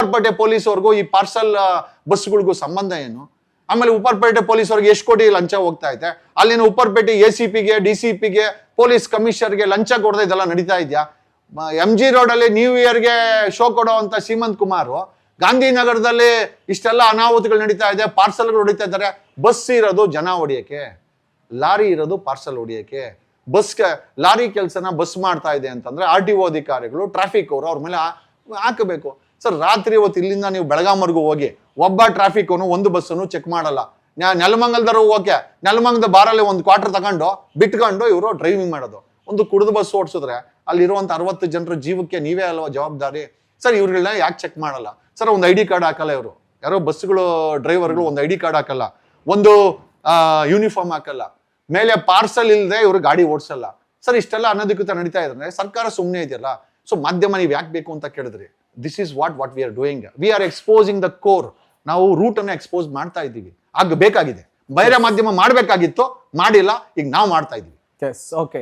ಉಪ್ಪಾರಪೇಟೆ ಪೊಲೀಸ್ವರೆಗೂ ಈ ಪಾರ್ಸಲ್ ಬಸ್ಗಳಿಗೂ ಸಂಬಂಧ ಏನು? ಆಮೇಲೆ ಉಪ್ಪಾರಪೇಟೆ ಪೊಲೀಸ್ವರೆಗೆ ಎಷ್ಟು ಕೋಟಿ ಲಂಚ ಹೋಗ್ತಾ ಐತೆ? ಅಲ್ಲಿನ ಉಪ್ಪಾರಪೇಟೆ ACPಗೆ DCPಗೆ ಪೊಲೀಸ್ ಕಮಿಷನರ್ಗೆ ಲಂಚ ಕೊಡದೆ ಇದೆಲ್ಲ ನಡೀತಾ ಇದೆಯಾ? MG ರೋಡಲ್ಲಿ ನ್ಯೂ ಇಯರ್ಗೆ ಶೋ ಕೊಡೋವಂಥ ಸೀಮಂತ್ ಕುಮಾರ್ ಗಾಂಧಿನಗರದಲ್ಲಿ ಇಷ್ಟೆಲ್ಲ ಅನಾಹುತಗಳು ನಡೀತಾ ಇದೆ, ಪಾರ್ಸಲ್ಗಳು ಹೊಡಿತಾ ಇದ್ದಾರೆ. ಬಸ್ ಇರೋದು ಜನ ಹೊಡಿಯಕ್ಕೆ, ಲಾರಿ ಇರೋದು ಪಾರ್ಸಲ್ ಹೊಡಿಯಕ್ಕೆ. ಲಾರಿ ಕೆಲಸನ ಬಸ್ ಮಾಡ್ತಾ ಇದೆ ಅಂತಂದ್ರೆ RTO ಅಧಿಕಾರಿಗಳು, ಟ್ರಾಫಿಕ್ ಅವರು ಅವ್ರ ಮೇಲೆ ಹಾಕಬೇಕು. ಸರ್, ರಾತ್ರಿ ಹೊತ್ತು ಇಲ್ಲಿಂದ ನೀವು ಬೆಳಗಾಂವರೆಗೂ ಹೋಗಿ ಒಬ್ಬ ಟ್ರಾಫಿಕ್ ಅವನು ಒಂದು ಬಸ್ಸನ್ನು ಚೆಕ್ ಮಾಡಲ್ಲ. ನೆಲಮಂಗಲದವರು ಓಕೆ, ನೆಲಮಂಗದ ಬಾರಲ್ಲಿ ಒಂದು ಕ್ವಾರ್ಟರ್ ತಗೊಂಡು ಬಿಟ್ಕೊಂಡು ಇವರು ಡ್ರೈವಿಂಗ್ ಮಾಡೋದು. ಒಂದು ಕುಡಿದು ಬಸ್ ಓಡಿಸಿದ್ರೆ ಅಲ್ಲಿರುವಂಥ 60 ಜನರ ಜೀವಕ್ಕೆ ನೀವೇ ಅಲ್ವಾ ಜವಾಬ್ದಾರಿ? ಸರ್, ಇವ್ರಗಳನ್ನ ಯಾಕೆ ಚೆಕ್ ಮಾಡಲ್ಲ? ಸರ್, ಒಂದು ID ಕಾರ್ಡ್ ಹಾಕಲ್ಲ ಇವರು, ಯಾರೋ ಬಸ್ಗಳು ಡ್ರೈವರ್ಗಳು ಒಂದು ID ಕಾರ್ಡ್ ಹಾಕಲ್ಲ, ಒಂದು ಯೂನಿಫಾರ್ಮ್ ಹಾಕಲ್ಲ, ಮೇಲೆ ಪಾರ್ಸಲ್ ಇಲ್ಲದೆ ಇವರು ಗಾಡಿ ಓಡಿಸಲ್ಲ. ಸರ್, ಇಷ್ಟೆಲ್ಲ ಅನಧಿಕೃತ ನಡೀತಾ ಇದ್ರೆ ಸರ್ಕಾರ ಸುಮ್ಮನೆ ಇದೆಯಲ್ಲ. ಸೊ ಮಾಧ್ಯಮ ನೀವು ಯಾಕೆ ಬೇಕು ಅಂತ ಕೇಳಿದ್ರಿ? This is what we are doing. We are exposing the core. ನಾವು ರೂಟ್ ಅನ್ನು ಎಕ್ಸ್ಪೋಸ್ ಮಾಡ್ತಾ ಇದ್ದೀವಿ. ಬೇಕಾಗಿದೆ, ಬೇರೆ ಮಾಧ್ಯಮ ಮಾಡಬೇಕಾಗಿತ್ತು, ಮಾಡಿಲ್ಲ, ಈಗ ನಾವು ಮಾಡ್ತಾ ಇದೀವಿ. ಓಕೆ.